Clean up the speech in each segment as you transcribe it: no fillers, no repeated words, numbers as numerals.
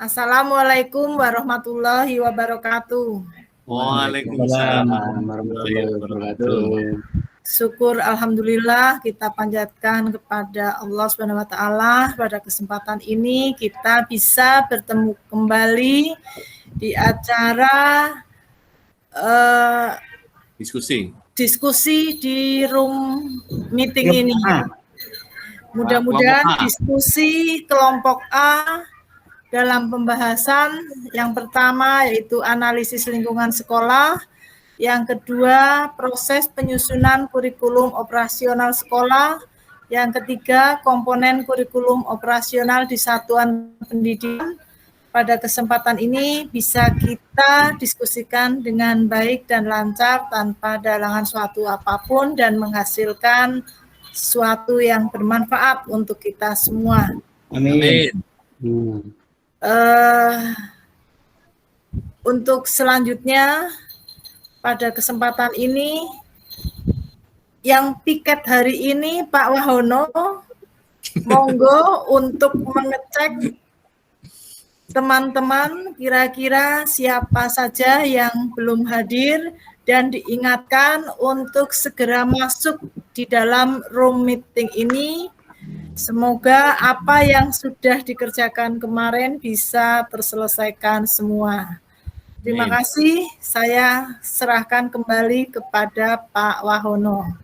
Assalamualaikum warahmatullahi wabarakatuh. Waalaikumsalam warahmatullahi wabarakatuh. Syukur alhamdulillah kita panjatkan kepada Allah Subhanahu wa taala pada kesempatan ini kita bisa bertemu kembali di acara diskusi di room meeting ini. Mudah-mudahan diskusi kelompok A dalam pembahasan yang pertama yaitu analisis lingkungan sekolah, yang kedua proses penyusunan kurikulum operasional sekolah, yang ketiga komponen kurikulum operasional di satuan pendidikan. Pada kesempatan ini bisa kita diskusikan dengan baik dan lancar tanpa dalangan suatu apapun dan menghasilkan sesuatu yang bermanfaat untuk kita semua. Amin. Untuk selanjutnya pada kesempatan ini yang piket hari ini Pak Wahono, monggo untuk mengecek teman-teman kira-kira siapa saja yang belum hadir dan diingatkan untuk segera masuk di dalam room meeting ini. Semoga apa yang sudah dikerjakan kemarin bisa terselesaikan semua. Terima kasih, saya serahkan kembali kepada Pak Wahono.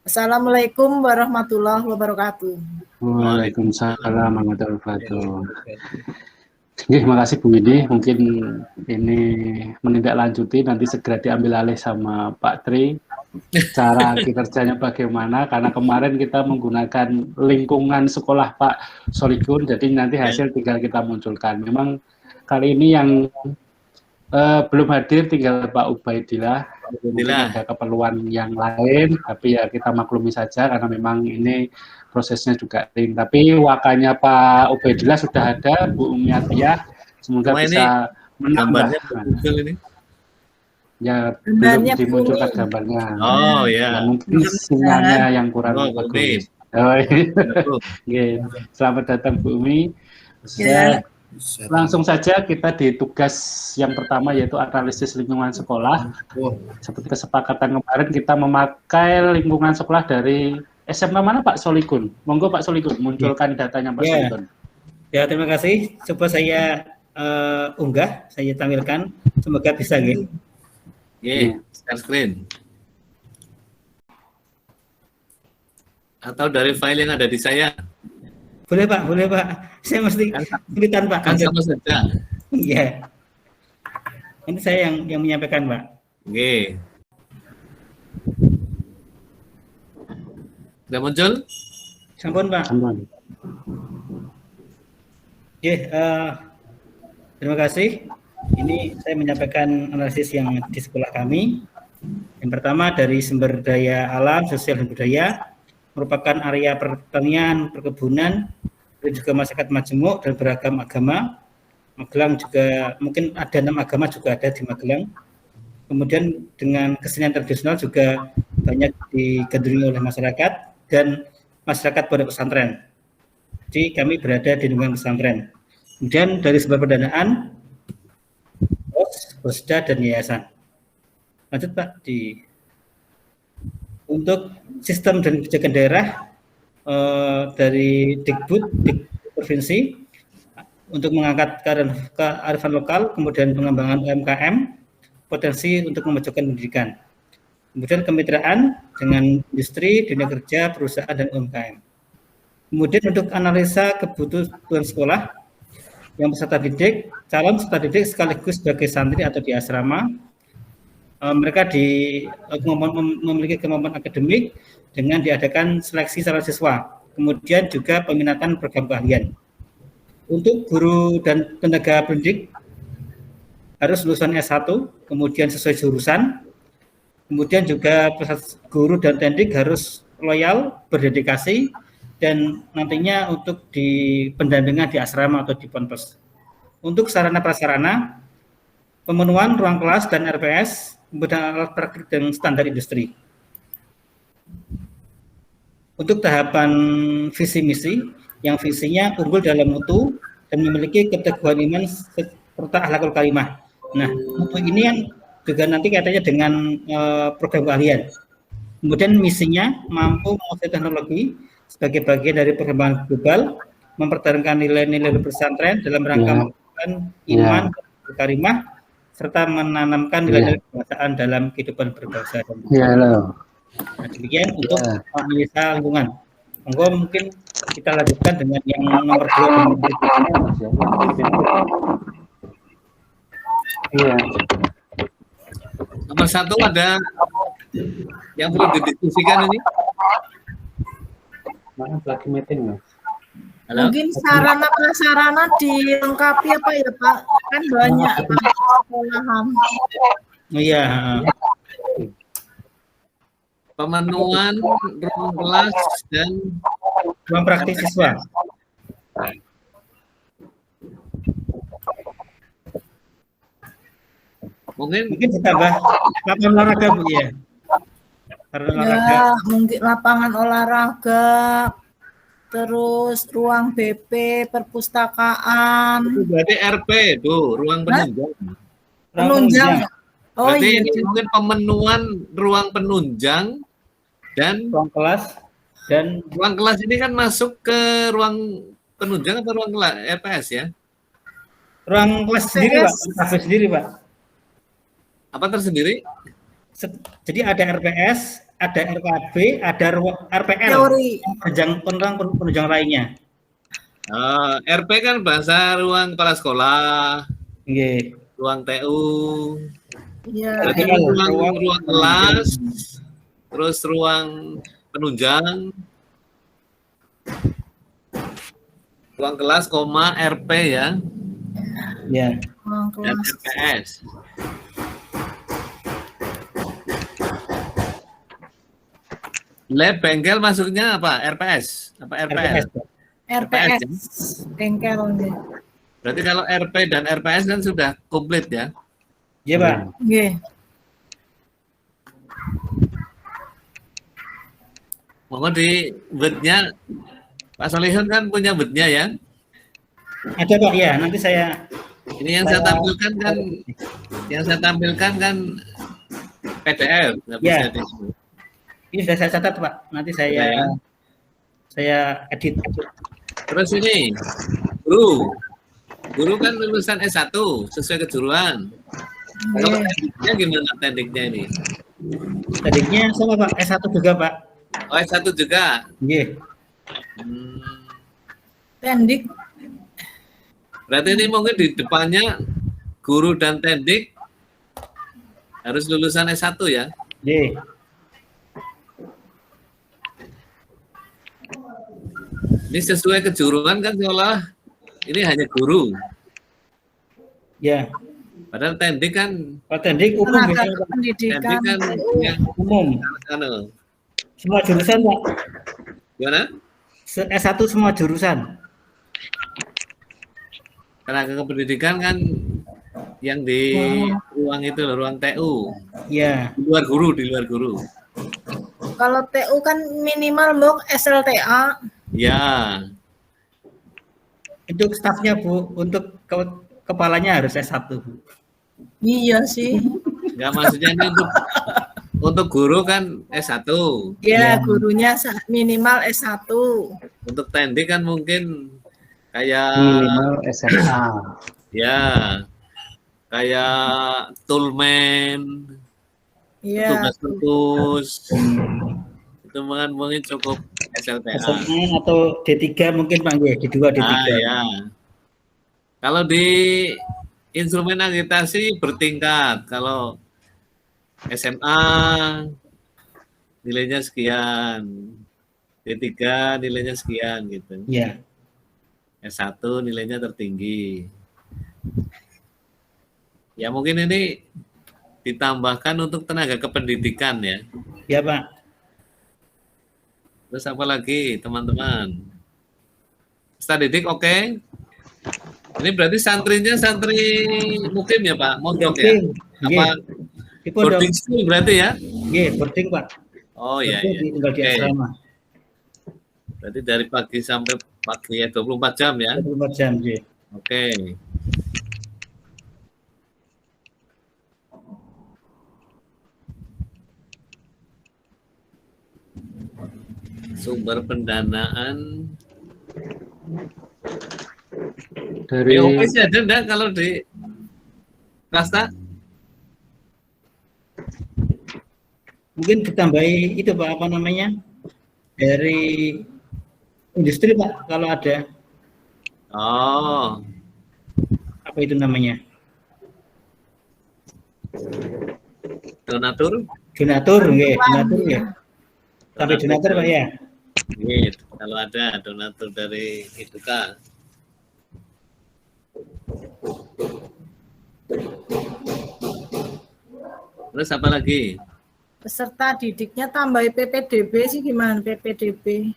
Assalamualaikum warahmatullahi wabarakatuh. Waalaikumsalam warahmatullahi wabarakatuh. Terima kasih Bu Widi. Mungkin ini menindaklanjuti nanti segera diambil alih sama Pak Tri. Cara kinerjanya bagaimana, karena kemarin kita menggunakan lingkungan sekolah Pak Solikun, jadi nanti hasil tinggal kita munculkan. Memang kali ini yang belum hadir tinggal Pak Ubaidillah. Mungkin ada keperluan yang lain, tapi ya kita maklumi saja karena memang ini prosesnya juga tim. Tapi wakanya Pak Ubaidillah sudah ada, Bu Umi Atiyah, semoga bisa menambah. Ini? Ya, belum dimunculkan gambarnya. Oh ya. Mungkin sinyalnya yang kurang bagus. Selamat datang Bu Umi. Langsung saja kita di tugas yang pertama yaitu analisis lingkungan sekolah. Seperti kesepakatan kemarin kita memakai lingkungan sekolah dari SMK mana Pak Solikun? Monggo Pak Solikun munculkan datanya Pak Solikun. Ya, terima kasih. Coba saya unggah, saya tampilkan. Semoga bisa gitu. Share screen. Atau dari file yang ada di saya. Boleh Pak. Saya mesti kesulitan Pak. Kan sama saja. Iya. Ini saya yang menyampaikan Pak. Oke. Sudah muncul? Sampun Pak. Terima kasih. Ini saya menyampaikan analisis yang di sekolah kami. Yang pertama dari sumber daya alam, sosial dan budaya, merupakan area pertanian, perkebunan, dan juga masyarakat majemuk dan beragam agama. Magelang juga mungkin ada 6 agama juga ada di Magelang. Kemudian dengan kesenian tradisional juga banyak digandrungi oleh masyarakat dan masyarakat pondok pesantren. Jadi kami berada di lingkungan pesantren. Kemudian dari sumber pendanaan, Posda dan yayasan. Lanjut Pak, untuk sistem dan kebijakan daerah dari Dikbud provinsi untuk mengangkat kearifan lokal, kemudian pengembangan UMKM, potensi untuk memajukan pendidikan. Kemudian kemitraan dengan industri, dunia kerja, perusahaan dan UMKM. Kemudian untuk analisa kebutuhan sekolah, yang peserta didik, calon peserta didik sekaligus sebagai santri atau di asrama, mereka memiliki kemampuan akademik dengan diadakan seleksi calon siswa, kemudian juga peminatan program keahlian. Untuk guru dan tenaga pendidik harus lulusan S1, kemudian sesuai jurusan, kemudian juga guru dan pendidik harus loyal, berdedikasi, dan nantinya untuk di pendampingan di asrama atau di ponpes. Untuk sarana prasarana, pemenuhan ruang kelas dan RPS, kemudian alat praktik dan standar industri. Untuk tahapan visi misi, yang visinya unggul dalam mutu, dan memiliki keteguhan iman serta akhlakul karimah. Nah, untuk ini yang juga nanti kaitannya dengan program keahlian. Kemudian misinya mampu menguasai teknologi sebagai bagian dari perkembangan global, mempertahankan nilai-nilai pesantren dalam rangka menumbuhkan iman, karimah, serta menanamkan nilai-nilai kebangsaan dalam kehidupan berbangsa. Nah, demikian untuk analisa lingkungan. Monggo mungkin kita lanjutkan dengan yang nomor 2. Iya. Nomor 1 ada yang perlu didiskusikan ini. Mana lagi meeting, Mas? Halo? Mungkin sarana prasarana dilengkapi apa ya Pak? Kan banyak sekolahan. Iya. Pemenuhan ruang kelas dan Ruang praktis siswa. mungkin Mungkin ditambah lapangan olahraga Bu ya. Karena olahraga. Ya, mungkin lapangan olahraga, terus ruang BP, perpustakaan, itu berarti RP tuh, ruang penunjang. penunjang. Oh Berarti iya, ini mungkin pemenuhan ruang penunjang dan ruang kelas dan ruang kelas ini kan masuk ke ruang penunjang atau ruang kelas RPS ya? ruang kelas sendiri Pak, kafe sendiri Pak. Apa tersendiri? Jadi ada RPS, ada RKB, ada RPL, teori. penunjang lainnya. RP kan bahasa ruang kepala sekolah, Nggih. ruang TU, Iya, berarti kan ruang kelas, terus ruang penunjang, ruang kelas, RP ya, Ya. ruang dan kelas. RPS. Lab bengkel masuknya apa? RPS? Apa RPL? RPS, bengkel. Berarti kalau RP dan RPS kan sudah komplit ya? Iya Pak. Nggih. Mohon di wordnya, Pak Solihun kan punya wordnya ya? Ada Pak ya, nanti saya Ini yang saya tampilkan kan, PDF. Nggak Ya. bisa di- ini sudah saya catat Pak. Nanti Ya. saya edit. Terus ini, guru kan lulusan S1 sesuai kejuruan. Kalau tekniknya gimana tekniknya ini? Tadinya sama Pak, S1 juga Pak. Oh S1 juga. Nggih. Tendik. Berarti ini mungkin di depannya guru dan tendik harus lulusan S1 ya? Nggih. Ini sesuai kejuruan kan seolah ini hanya guru. Ya. Padahal tendik kan, Kalau tendik umum Tenaga biasanya, Pak. pendidikan. tendik kan yang Umum. anu, Semua jurusan Pak. gimana? S1 semua jurusan. Tenaga kependidikan kan yang di ruang itu loh, ruang TU. Ya. Di luar guru. Kalau TU kan minimal Mbok SLTA. Ya, Untuk stafnya Bu, untuk kepalanya harus S1 Bu. Iya sih. nggak maksudnya ini untuk guru kan S1. Ya, gurunya minimal S1. Untuk tendik kan mungkin kayak Minimal SMA. ya kayak toolman, Iya. tugas khusus. Itu kan mungkin cukup SLTA. SMA atau D3 mungkin Pak nggih, D2, D3. Ya. Kalau di instrumen agitasi bertingkat. Kalau SMA nilainya sekian, D3 nilainya sekian gitu. Ya. S1 nilainya tertinggi. Ya mungkin ini ditambahkan untuk tenaga kependidikan ya. Ya Pak. Terus apa lagi teman-teman? Peserta didik oke? Ini berarti santrinya santri mukim ya Pak? Mondok ya? Apa Di pondok. boarding school berarti ya? Nggih, boarding Pak. Oh iya. Boarding iya. tinggal di Oke. asrama. Berarti dari pagi sampai pagi ya 24 jam ya? 24 jam, nggih. Oke. Sumber pendanaan Dari BOP sih ada enggak kalau di swasta? Mungkin ditambahi itu Pak, apa namanya? Dari industri Pak, kalau ada. Oh, Apa itu namanya? donatur? Donatur, nggih, donatur nggih. Sampai donatur Pak ya. Gitu. Kalau ada donatur dari itu kan. Terus apa lagi? Peserta didiknya tambah PPDB sih gimana PPDB?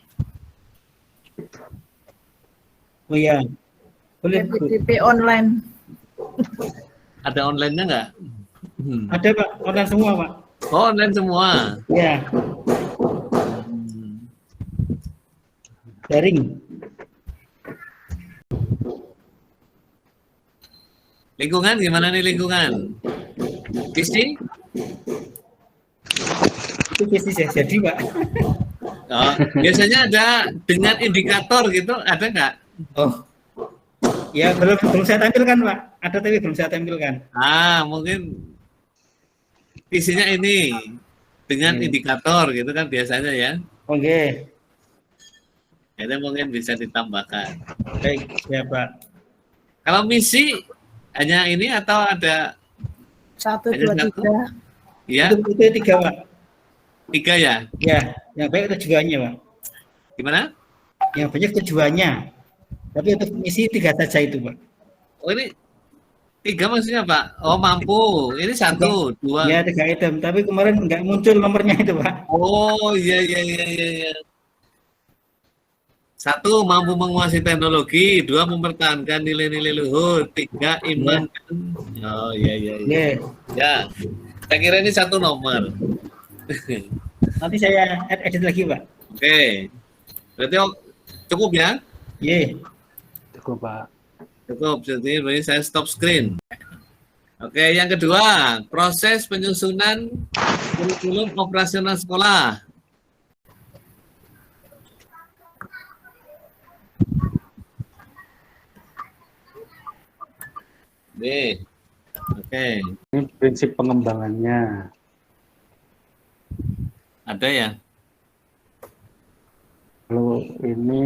Oh iya. Boleh Bu. PPDB online. Ada online-nya nggak? Ada Pak, online semua Pak. Oh, online semua. Ya, daring. Lingkungan gimana nih lingkungan? Visi? Itu bisnis ya jadi Pak. Oh, biasanya ada dengan indikator gitu, ada nggak? Oh, ya belum saya tampilkan Pak. Ada tapi belum saya tampilkan. Mungkin visinya ini dengan indikator gitu kan biasanya ya. Oke, Itu mungkin bisa ditambahkan. baik ya Pak. Kalau misi hanya ini atau ada 1, hanya 2, satu? 3. Ya, Itu 3 Pak. 3 ya. Ya, yang baik tujuannya Pak. Gimana? Yang banyak tujuannya. Tapi untuk misi 3 saja itu Pak. Oh ini 3 maksudnya Pak? Oh mampu. Ini 1, 2. Ya 3 item. Tapi kemarin nggak muncul nomornya itu Pak. Oh iya. 1 mampu menguasai teknologi, 2 mempertahankan nilai-nilai luhur, 3 iman. Oh iya. Ya, Ya, saya kira ini 1 nomor. nanti saya edit lagi Pak. Oke, berarti cukup ya? Ye. Cukup Pak. Cukup, jadi berarti saya stop screen. Oke, yang kedua, proses penyusunan kurikulum operasional sekolah. B. Oke, Ini prinsip pengembangannya. ada ya? Lalu ini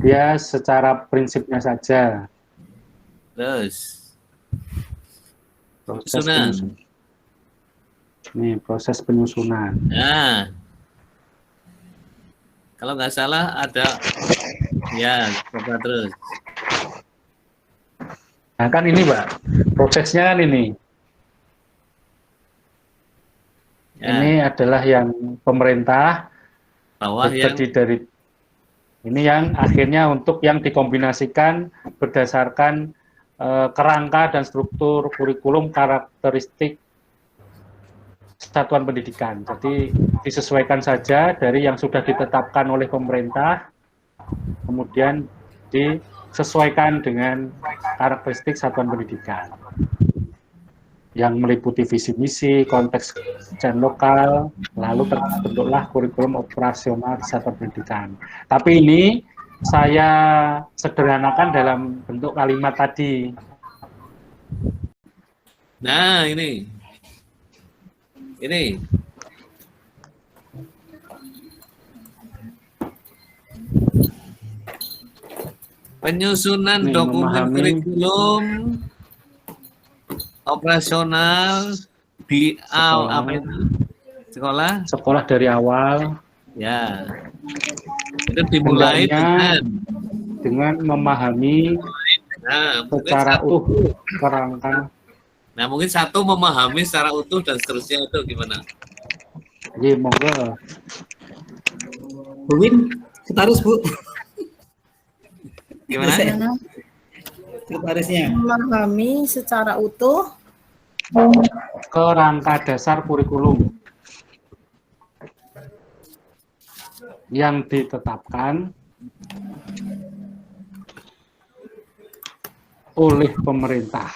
dia secara prinsipnya saja. Terus, Proses Penyusunan. penyusunan. Ini proses penyusunan. nah, kalau nggak salah ada, ya, coba terus. Nah kan ini Pak, prosesnya kan ini. Ya, Ini adalah yang pemerintah bawah yang terdiri dari ini yang akhirnya untuk yang dikombinasikan berdasarkan kerangka dan struktur kurikulum karakteristik satuan pendidikan. Jadi disesuaikan saja dari yang sudah ditetapkan oleh pemerintah, kemudian disesuaikan dengan karakteristik satuan pendidikan yang meliputi visi misi, konteks dan lokal, lalu terbentuklah kurikulum operasional satuan pendidikan. Tapi ini saya sederhanakan dalam bentuk kalimat tadi. nah ini penyusunan Nih, dokumen memahami. kurikulum operasional di Sekolah. apa itu sekolah Sekolah dari awal ya itu dimulai Hendaknya dengan memahami mungkin secara satu, utuh kerangka. nah mungkin 1 memahami secara utuh dan seterusnya itu gimana? Jadi monggo. Bu Win, setarus Bu. Gimana? Sekretarisnya. Memahami secara utuh Kerangka dasar kurikulum yang ditetapkan oleh pemerintah.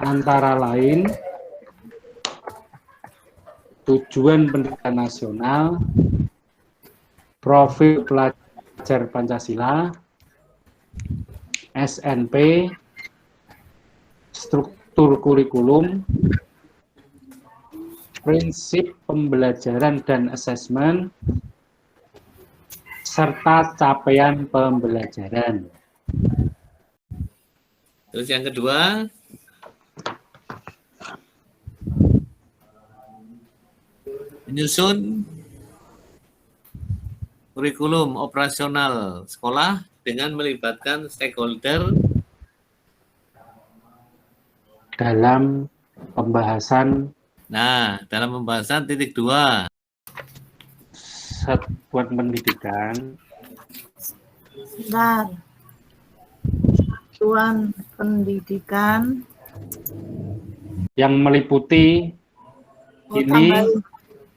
Antara lain, tujuan pendidikan nasional, profil pelajar Pancasila, SNP, struktur kurikulum, prinsip pembelajaran dan asesmen, serta capaian pembelajaran. Terus yang kedua, menyusun kurikulum operasional sekolah dengan melibatkan stakeholder Dalam pembahasan dalam pembahasan titik 2. satuan pendidikan Bentar. Satuan pendidikan yang meliputi ini, tambahin.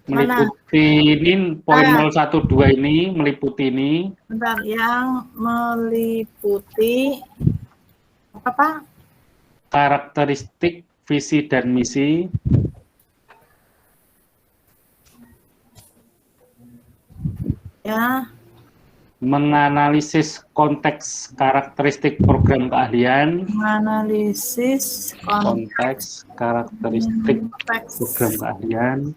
meliputi ini poin 012 ini, meliputi ini. Bentar, yang meliputi apa? Karakteristik, visi dan misi, Ya, menganalisis konteks karakteristik program keahlian, menganalisis konteks karakteristik konteks program keahlian,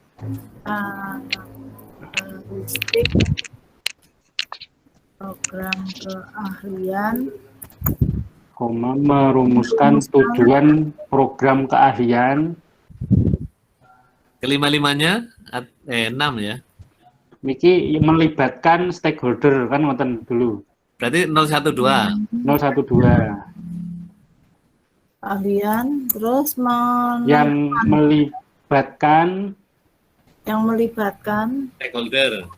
karakteristik program keahlian, merumuskan tujuan program keahlian. Kelima-limanya 6 ya. Niki melibatkan stakeholder kan ngoten dulu. Berarti 012. 012. keahlian, terus Yang melibatkan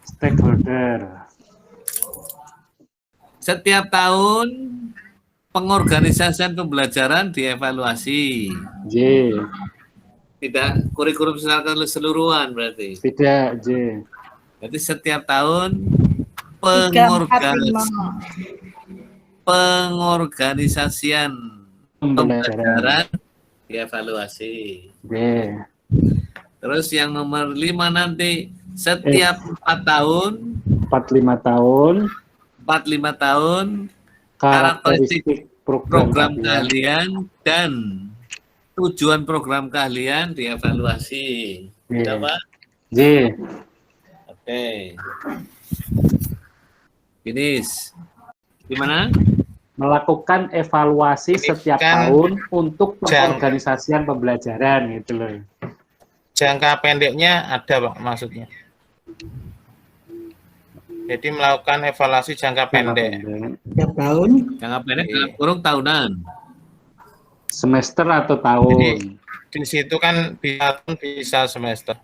stakeholder. Setiap tahun pengorganisasian pembelajaran dievaluasi. J. Tidak kurikulum secara keseluruhan berarti. Tidak, J. Berarti setiap tahun 3, 4, 5. pengorganisasian pembelajaran dievaluasi. J. Terus yang nomor 5 nanti setiap 4 tahun 45 tahun karakteristik program keahlian dan tujuan program keahlian dievaluasi. Sudah, Pak? J. Oke. Finish. Gimana? Melakukan evaluasi Ini setiap kan tahun untuk pengorganisasian pembelajaran gitu loh. Jangka pendeknya ada, Pak, maksudnya. Jadi melakukan evaluasi jangka pendek. Tiap tahun. Jangka pendek dalam kurung tahunan. Semester atau tahun? Jadi di situ kan bisa semester.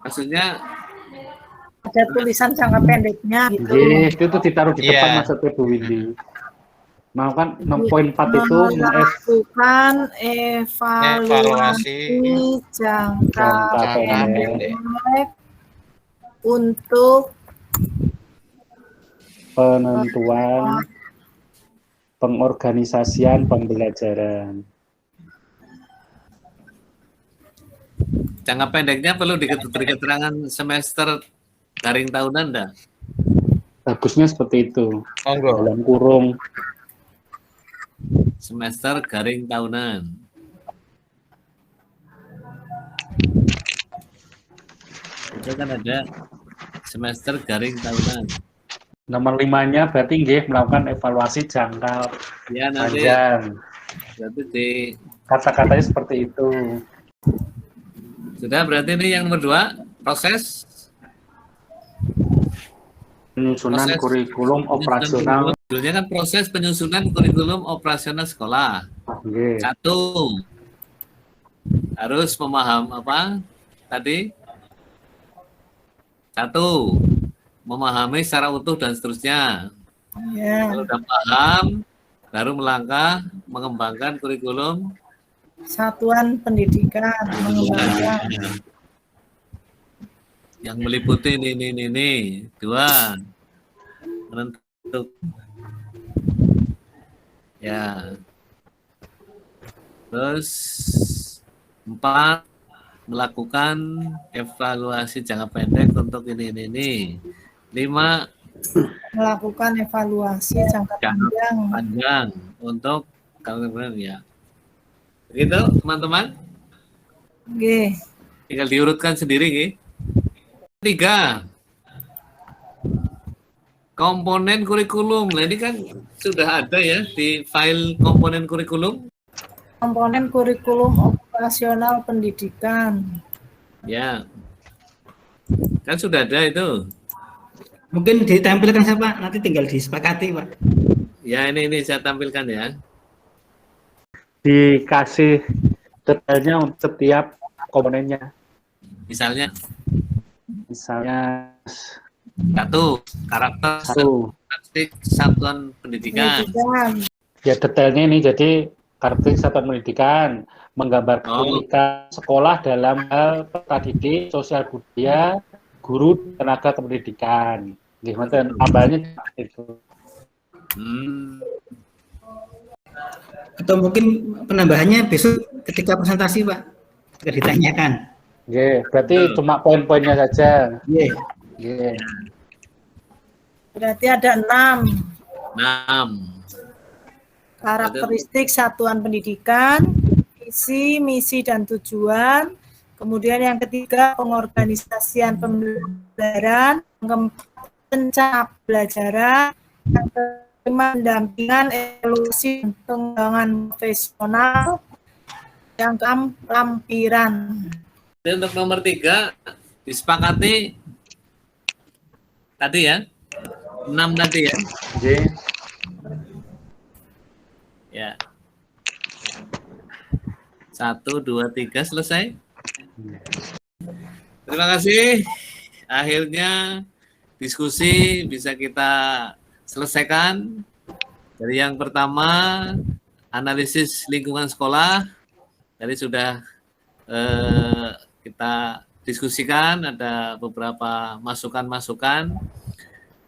Maksudnya Ada tulisan jangka pendeknya gitu. Itu ditaruh di depan maksudnya Bu Windy. Mau kan poin 4 itu melakukan evaluasi jangka pendek untuk penentuan pengorganisasian pembelajaran. jangka pendeknya perlu diberi keterangan semester garing tahunan enggak? Bagusnya seperti itu. Monggo. Dalam kurung Semester garing tahunan. Itu kan ada semester garing tahunan. nomor 5-nya berarti nggih melakukan evaluasi jangka Ya nanti panjang. berarti di Kata-katanya seperti itu. sudah berarti ini yang nomor 2 proses Penyusunan kurikulum operasional. Judulnya kan proses penyusunan kurikulum operasional sekolah. Nggih. 1 harus memaham apa tadi? 1 memahami secara utuh dan seterusnya. ya, Kalau sudah paham, baru melangkah mengembangkan kurikulum satuan pendidikan mengembangkan yang meliputi ini. 2 menentukan. Ya. Terus 4, melakukan evaluasi jangka pendek untuk ini. 5, Melakukan evaluasi jangka panjang untuk kemudian ya. Begitu teman-teman. Oke. Tinggal diurutkan sendiri. Nggih. 3, komponen kurikulum. Nah, ini kan sudah ada ya di file komponen kurikulum. Komponen kurikulum operasional pendidikan. Ya. Kan sudah ada itu. Mungkin ditampilkan saya Pak, nanti tinggal disepakati Pak. Ya, ini saya tampilkan ya. Dikasih detailnya untuk setiap komponennya. Misalnya 1, karakteristik satuan pendidikan. ya detailnya ini, jadi karakteristik satuan pendidikan menggambarkan pendidikan sekolah dalam hal peserta didik, sosial budaya, guru, tenaga kependidikan. Gimana tambahnya itu? Atau mungkin penambahannya besok ketika presentasi Pak, ketika ditanyakan. Berarti cuma poin-poinnya saja. Berarti ada 6. 6. Karakteristik satuan pendidikan, visi, misi, dan tujuan. Kemudian yang ketiga, pengorganisasian pembelajaran. Yang keempat, rencana pembelajaran. Yang kelima, pendampingan, evaluasi, dan pengembangan profesional. Yang keenam, lampiran. Dan untuk nomor 3, disepakati tadi ya, 6 tadi ya. Ya. 1, 2, 3 selesai. Terima kasih. Akhirnya diskusi bisa kita selesaikan. Dari yang pertama, analisis lingkungan sekolah. Tadi sudah kita diskusikan, ada beberapa masukan-masukan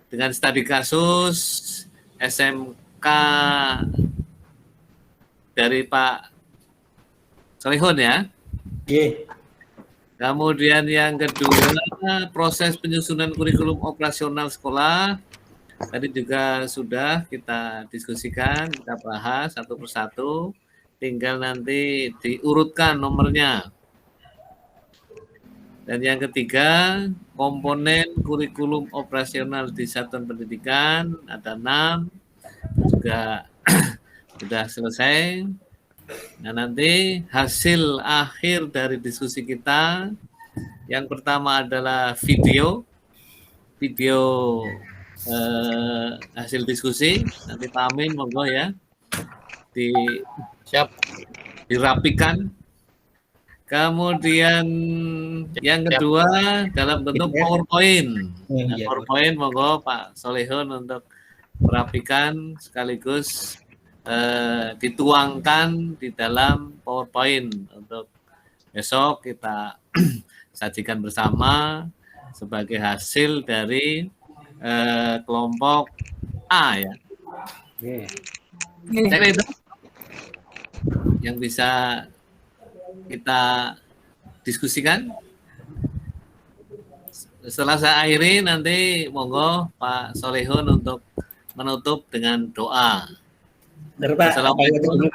dengan studi kasus SMK dari Pak Solihun ya. Kemudian yang kedua, proses penyusunan kurikulum operasional sekolah. Tadi juga sudah kita diskusikan, kita bahas satu persatu. Tinggal nanti diurutkan nomornya. Dan yang ketiga, komponen kurikulum operasional di satuan pendidikan ada 6, juga sudah selesai. Nah, nanti hasil akhir dari diskusi kita, yang pertama adalah video hasil diskusi. Nanti Pak Amin monggo ya dirapikan. Kemudian yang kedua dalam bentuk PowerPoint. Nah, PowerPoint monggo Pak Solihun untuk merapikan sekaligus dituangkan di dalam PowerPoint untuk besok kita sajikan bersama sebagai hasil dari kelompok A ya. Saya itu yang bisa kita diskusikan. Setelah saya akhiri nanti monggo Pak Solihun untuk menutup dengan doa. Assalamualaikum.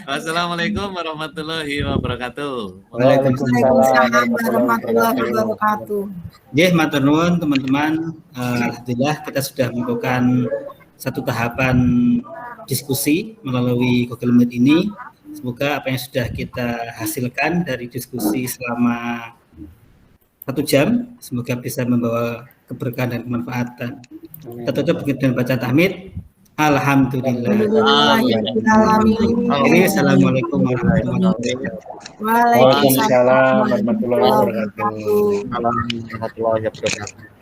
Wassalamualaikum warahmatullahi wabarakatuh. Waalaikumsalam warahmatullahi wabarakatuh. Matur nuwun teman-teman. Alhamdulillah kita sudah melakukan satu tahapan diskusi melalui Google Meet ini. Semoga apa yang sudah kita hasilkan dari diskusi selama 1 jam, semoga bisa membawa keberkahan dan kemanfaatan. Kita tutup dengan baca tahmid. Alhamdulillah. Assalamualaikum warahmatullahi wabarakatuh. Waalaikumsalam warahmatullahi wabarakatuh. Warahmatullahi wabarakatuh.